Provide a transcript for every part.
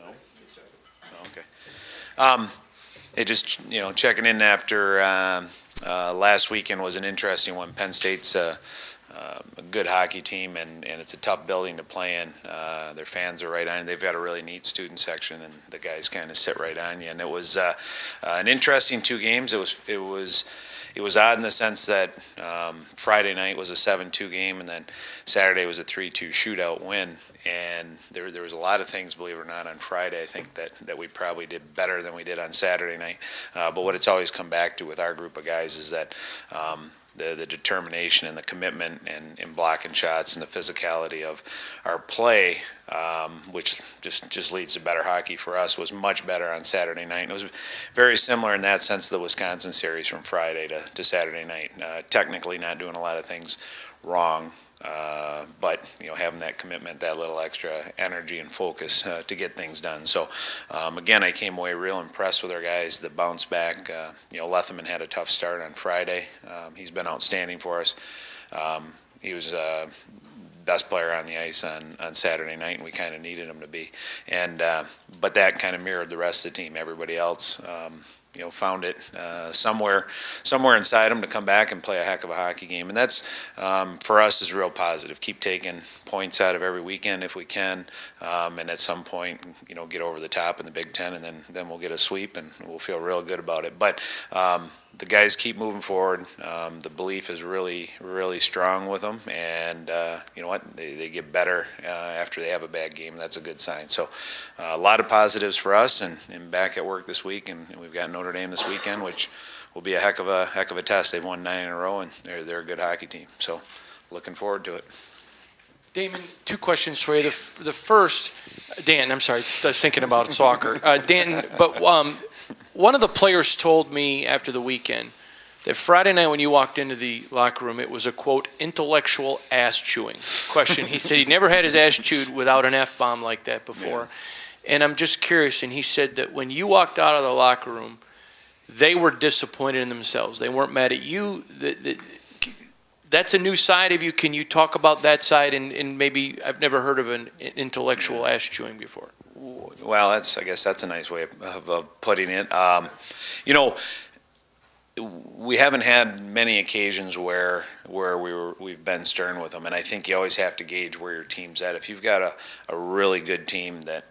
No? No, okay. It just, checking in after last weekend was an interesting one. Penn State's a good hockey team, and it's a tough building to play in. Their fans are right on. They've got a really neat student section, and the guys kind of sit right on you. And it was an interesting 2 games. It was odd in the sense that Friday night was a 7-2 game, and then Saturday was a 3-2 shootout win. And there was a lot of things, believe it or not, on Friday, I think, that we probably did better than we did on Saturday night. But what it's always come back to with our group of guys is that the determination and the commitment and blocking shots and the physicality of our play, which just leads to better hockey for us, was much better on Saturday night. And it was very similar in that sense to the Wisconsin series from Friday to Saturday night. Technically not doing a lot of things wrong, but having that commitment, that little extra energy and focus to get things done. So again, I came away real impressed with our guys that bounced back. Letherman had a tough start on Friday. He's been outstanding for us. He was best player on the ice on Saturday night, and we kind of needed him to be. And but that kind of mirrored the rest of the team. Everybody else found it somewhere inside them to come back and play a heck of a hockey game. And that's, for us, is real positive. Keep taking points out of every weekend if we can, and at some point, get over the top in the Big Ten, and then we'll get a sweep, and we'll feel real good about it. But the guys keep moving forward. The belief is really, really strong with them, and you know what? They get better after they have a bad game. That's a good sign. So a lot of positives for us, and back at work this week, and we've got Notre Dame this weekend, which will be a heck of a test. They've won 9 in a row, and they're a good hockey team. So looking forward to it. Damon, 2 questions for you. The first, Dan, I'm sorry, I was thinking about soccer. Danton, but one of the players told me after the weekend that Friday night when you walked into the locker room, it was a, quote, intellectual ass-chewing question. He said he'd never had his ass chewed without an F-bomb like that before. Yeah. And I'm just curious, and he said that when you walked out of the locker room, they were disappointed in themselves. They weren't mad at you. That's a new side of you. Can you talk about that side? And maybe I've never heard of an intellectual ass chewing before. Well, I guess that's a nice way of putting it. We haven't had many occasions where we've been stern with them, and I think you always have to gauge where your team's at. If you've got a really good team that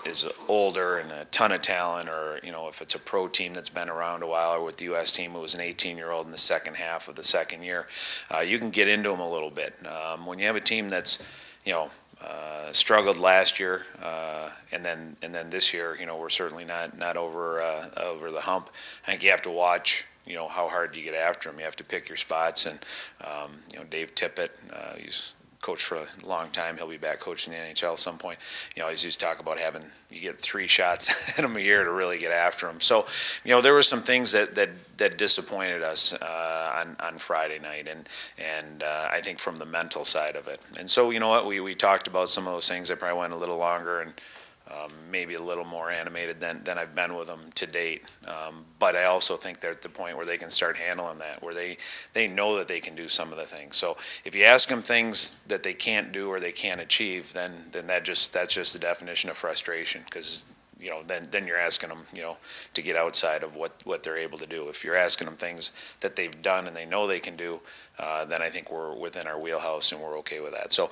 is older and a ton of talent, or if it's a pro team that's been around a while, or with the U.S. team, it was an 18-year-old in the second half of the second year, you can get into them a little bit. When you have a team that's struggled last year, and then this year, we're certainly not over the hump. I think you have to watch, how hard you get after them. You have to pick your spots, and Dave Tippett, he's coached for a long time. He'll be back coaching the NHL at some point. He's used to talk about you get 3 shots in him a year to really get after him. So, there were some things that disappointed us on Friday night, and I think from the mental side of it. And so, we talked about some of those things. I probably went a little longer and maybe a little more animated than I've been with them to date. But I also think they're at the point where they can start handling that, where they know that they can do some of the things. So if you ask them things that they can't do or they can't achieve, then that's just the definition of frustration, because then you're asking them, to get outside of what they're able to do. If you're asking them things that they've done and they know they can do, then I think we're within our wheelhouse and we're okay with that. So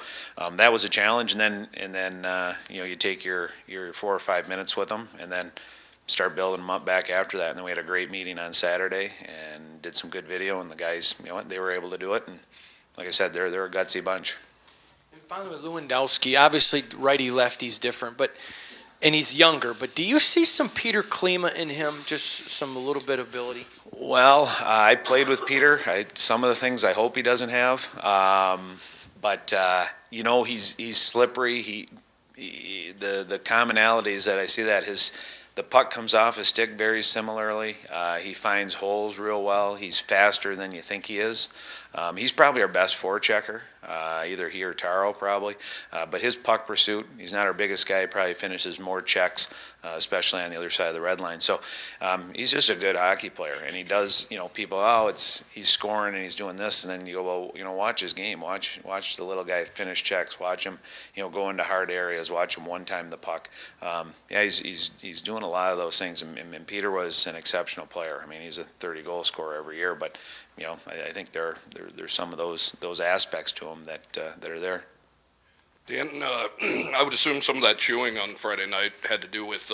that was a challenge, and then you take your 4 or 5 minutes with them, and then start building them up back after that. And then we had a great meeting on Saturday and did some good video, and the guys, they were able to do it. And like I said, they're a gutsy bunch. And finally, with Lewandowski, obviously righty-lefty's different, and he's younger, but do you see some Peter Klima in him, just some a little bit of ability? Well, I played with Peter. Some of the things I hope he doesn't have, but he's slippery. The commonalities that I see that the puck comes off his stick very similarly. He finds holes real well. He's faster than you think he is. He's probably our best forechecker, either he or Taro probably. But his puck pursuit, he's not our biggest guy. He probably finishes more checks especially on the other side of the red line. So he's just a good hockey player, and he does, people, he's scoring and he's doing this, and then you go, well, watch his game, watch the little guy finish checks, watch him, go into hard areas, watch him one time the puck. He's doing a lot of those things, and Peter was an exceptional player. I mean, he's a 30-goal scorer every year, but I think there's some of those aspects to him that are there. Dan, I would assume some of that chewing on Friday night had to do with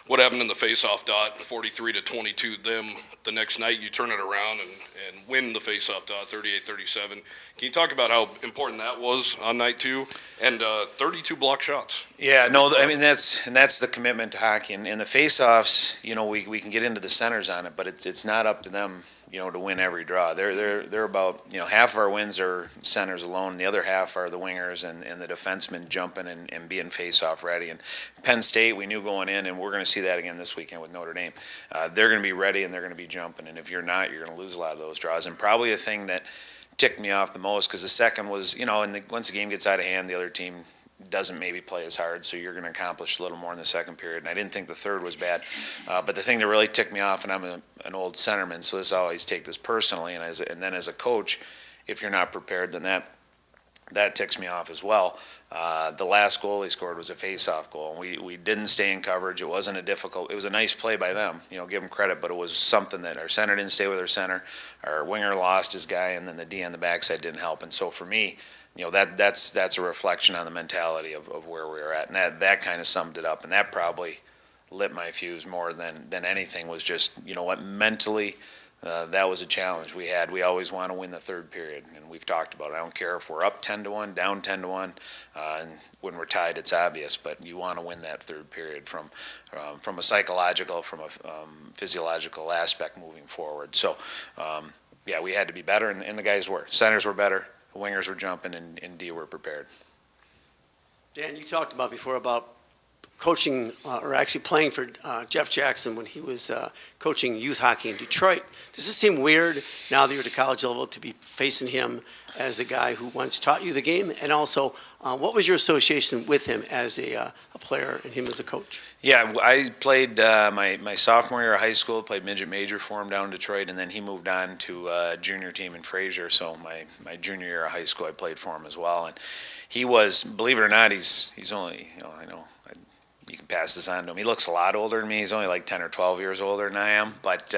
what happened in the face-off dot, 43-22. Them the next night, you turn it around and win the face-off dot, 38-37. Can you talk about how important that was on night two? And 32 block shots. Yeah, no, I mean that's the commitment to hockey. And the face-offs, we can get into the centers on it, but it's not up to them, to win every draw. They're about, half of our wins are centers alone. The other half are the wingers and the defensemen jumping and being face-off ready. And Penn State, we knew going in, and we're going to see that again this weekend with Notre Dame. They're going to be ready and they're going to be jumping. And if you're not, you're going to lose a lot of those draws. And probably the thing that ticked me off the most, because the second was, once the game gets out of hand, the other team doesn't maybe play as hard, so you're going to accomplish a little more in the second period. And I didn't think the third was bad. But the thing that really ticked me off, and I'm an old centerman, so I always take this personally, and then as a coach, if you're not prepared, then that ticks me off as well. The last goal he scored was a face-off goal. We didn't stay in coverage. It wasn't it was a nice play by them, give them credit, but it was something that our center didn't stay with our center, our winger lost his guy, and then the D on the backside didn't help. And so for me, that's a reflection on the mentality of where we were at, and that kind of summed it up, and that probably lit my fuse more than anything. Was just, mentally, that was a challenge we had. We always want to win the third period, and we've talked about it. I don't care if we're up 10-1, down 10-1, and when we're tied, it's obvious, but you want to win that third period from a psychological, from a physiological aspect moving forward. So, we had to be better, and the guys were. Centers were better. The wingers were jumping, and D were prepared. Dan, you talked about before about coaching or actually playing for Jeff Jackson when he was coaching youth hockey in Detroit. Does it seem weird now that you're at a college level to be facing him as a guy who once taught you the game? And also, what was your association with him as a player and him as a coach? Yeah, I played my sophomore year of high school, played midget major for him down in Detroit, and then he moved on to a junior team in Fraser. So my junior year of high school, I played for him as well. And he was, believe it or not, he's only, I know, you can pass this on to him. He looks a lot older than me. He's only like 10 or 12 years older than I am, but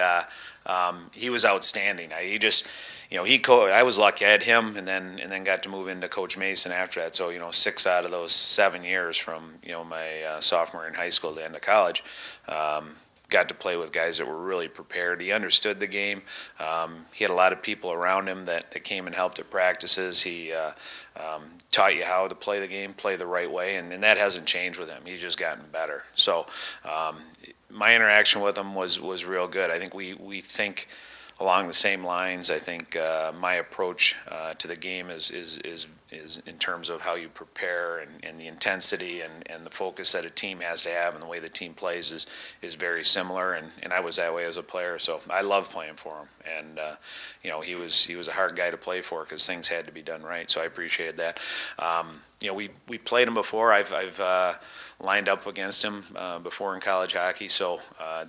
he was outstanding. He just, I was lucky. I had him, and then got to move into Coach Mason after that. So 6 out of those 7 years from my sophomore in high school to end of college, got to play with guys that were really prepared. He understood the game. He had a lot of people around him that came and helped at practices. He taught you how to play the game, play the right way, and that hasn't changed with him. He's just gotten better. So my interaction with him was real good. I think we think along the same lines. I think my approach to the game is in terms of how you prepare and the intensity and the focus that a team has to have and the way the team plays is very similar. And I was that way as a player, so I love playing for him. And he was a hard guy to play for because things had to be done right. So I appreciated that. We played him before. I've lined up against him before in college hockey, so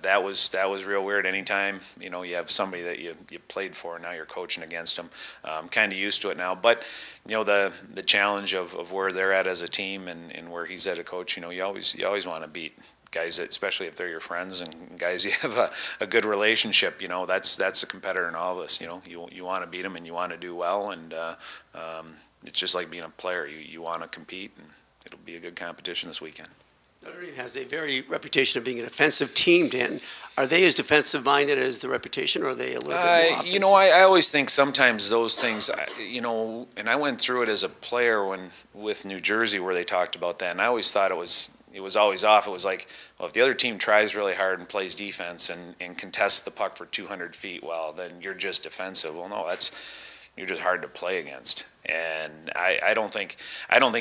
that was real weird. Anytime you have somebody that you played for and now you're coaching against them, I'm kind of used to it now. But the challenge of where they're at as a team and where he's at a coach, you always want to beat guys, especially if they're your friends and guys you have a good relationship. That's a competitor in all of us. You want to beat them and you want to do well, and it's just like being a player. You want to compete, and it'll be a good competition this weekend. Notre Dame has a very reputation of being an offensive team, Dan. Are they as defensive-minded as the reputation, or are they a little bit more offensive? I always think sometimes those things, and I went through it as a player with New Jersey where they talked about that, and I always thought it was always off. It was like, well, if the other team tries really hard and plays defense and contests the puck for 200 feet, well, then you're just defensive. Well, no, you're just hard to play against. And I don't think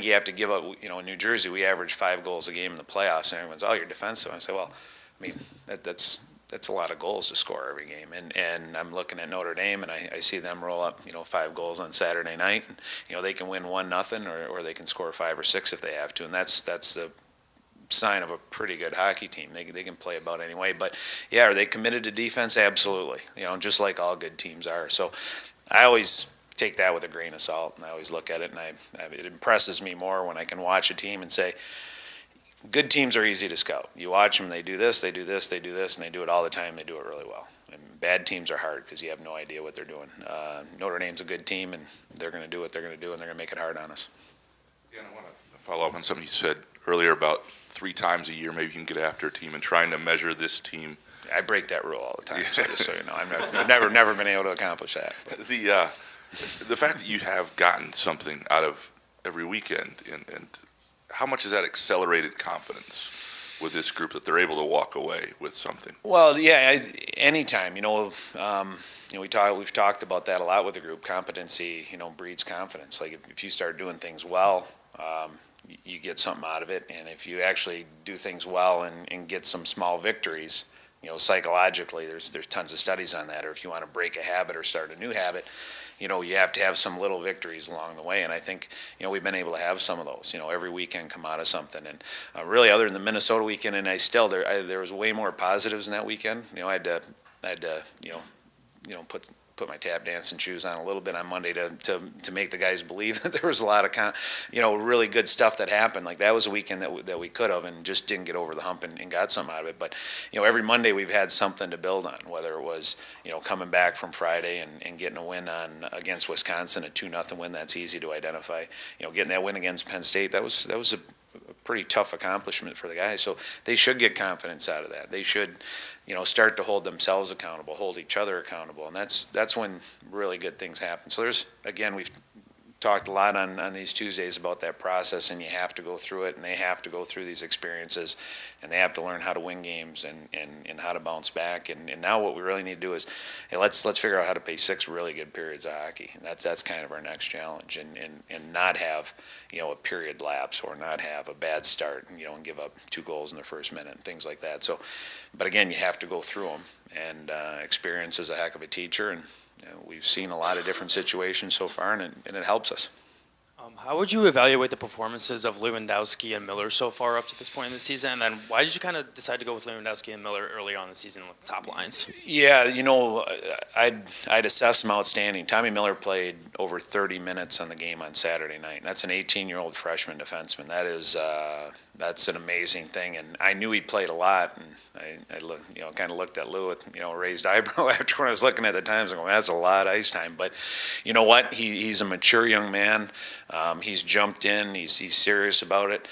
you have to give up. In New Jersey, we average 5 goals a game in the playoffs, and everyone's, you're defensive. I say, well, I mean, that's a lot of goals to score every game. And I'm looking at Notre Dame, and I see them roll up, 5 goals on Saturday night. And, they can win 1-0, or they can score 5 or 6 if they have to. And that's the sign of a pretty good hockey team. They can play about any way. But yeah, are they committed to defense? Absolutely. Just like all good teams are. So I always take that with a grain of salt, and I always look at it, and it impresses me more when I can watch a team and say, good teams are easy to scout. You watch them, they do this, they do this, they do this, and they do it all the time. They do it really well. And bad teams are hard because you have no idea what they're doing. Notre Dame's a good team, and they're going to do what they're going to do, and they're going to make it hard on us. Yeah, and I want to follow up on something you said earlier about 3 times a year maybe you can get after a team and trying to measure this team. I break that rule all the time, so just so you know. I've never been able to accomplish that. But. The fact that you have gotten something out of every weekend, and how much has that accelerated confidence with this group that they're able to walk away with something? Well, yeah, anytime, we've talked about that a lot with the group. Competency, breeds confidence. Like if you start doing things well, you get something out of it. And if you actually do things well and get some small victories, psychologically, there's tons of studies on that. Or if you want to break a habit or start a new habit, you have to have some little victories along the way. And I think, we've been able to have some of those, every weekend come out of something. And really, other than the Minnesota weekend, and there was way more positives in that weekend. I had to put my tap dancing shoes on a little bit on Monday to make the guys believe that there was a lot of really good stuff that happened. Like that was a weekend that we could have and just didn't get over the hump and got something out of it. But every Monday we've had something to build on, whether it was coming back from Friday and getting a win against Wisconsin, a 2-0 win. That's easy to identify. Getting that win against Penn State, that was a pretty tough accomplishment for the guys. So they should get confidence out of that. They should start to hold themselves accountable, hold each other accountable, and that's when really good things happen. So we've talked a lot on these Tuesdays about that process, and you have to go through it, and they have to go through these experiences, and they have to learn how to win games and how to bounce back. And now what we really need to do is, hey, let's figure out how to play 6 really good periods of hockey. And that's kind of our next challenge, and not have a period lapse or not have a bad start and give up 2 goals in the first minute and things like that. So, but again, you have to go through them, and experience is a heck of a teacher, and we've seen a lot of different situations so far, and it helps us. How would you evaluate the performances of Lewandowski and Miller so far up to this point in the season? And then why did you kind of decide to go with Lewandowski and Miller early on in the season with the top lines? Yeah, I'd assess them outstanding. Tommy Miller played over 30 minutes on the game on Saturday night. That's an 18-year-old freshman defenseman. That's an amazing thing. And I knew he played a lot, and I kind of looked at Lou with a raised eyebrow after when I was looking at the times. I'm going, that's a lot of ice time. But you know what? He's a mature young man. He's jumped in. He's serious about it.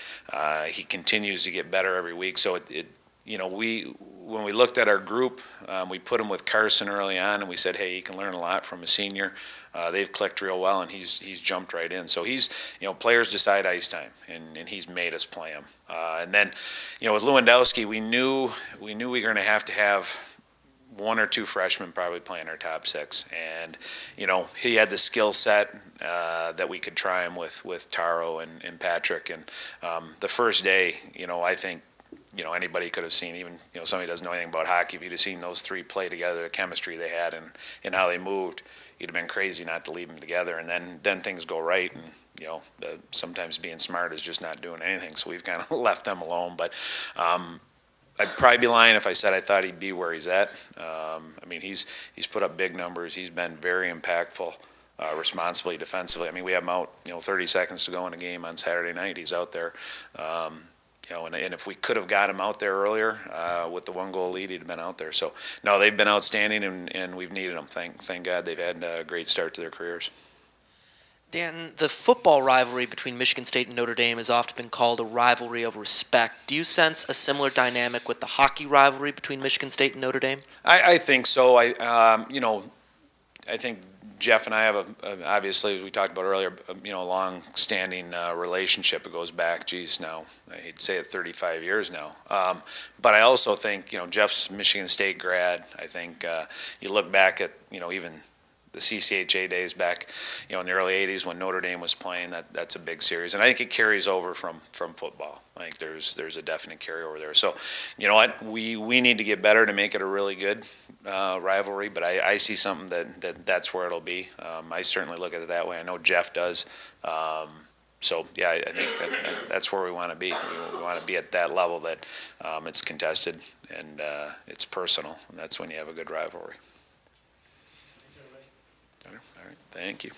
He continues to get better every week. So when we looked at our group, we put him with Carson early on, and we said, hey, he can learn a lot from a senior. They've clicked real well, and he's jumped right in. So he's, players decide ice time, and he's made us play him. And then, with Lewandowski, we knew we were going to have 1 or 2 freshmen probably playing our top 6, and he had the skill set that we could try him with Taro and Patrick. And the first day, I think anybody could have seen, even somebody who doesn't know anything about hockey, if you'd have seen those 3 play together, the chemistry they had and how they moved, you'd have been crazy not to leave them together. And then things go right, and sometimes being smart is just not doing anything. So we've kind of left them alone. But I'd probably be lying if I said I thought he'd be where he's at. He's put up big numbers. He's been very impactful, responsibly, defensively. We have him out, 30 seconds to go in a game on Saturday night. He's out there. And if we could have got him out there earlier with the 1-goal lead, he'd have been out there. So, no, they've been outstanding, and we've needed them. Thank God they've had a great start to their careers. Danton, the football rivalry between Michigan State and Notre Dame has often been called a rivalry of respect. Do you sense a similar dynamic with the hockey rivalry between Michigan State and Notre Dame? I think so. I think Jeff and I have obviously, as we talked about earlier, a long-standing relationship. It goes back, now, I hate to say it, 35 years now. But I also think, Jeff's Michigan State grad. I think you look back at, even the CCHA days back, in the early 80s when Notre Dame was playing, that's a big series. And I think it carries over from football. I think there's a definite carryover there. So, you know what, we need to get better to make it a really good rivalry, but I see something that's where it'll be. I certainly look at it that way. I know Jeff does. So, yeah, I think that's where we want to be. We want to be at that level that it's contested and it's personal, and that's when you have a good rivalry. All right, thank you.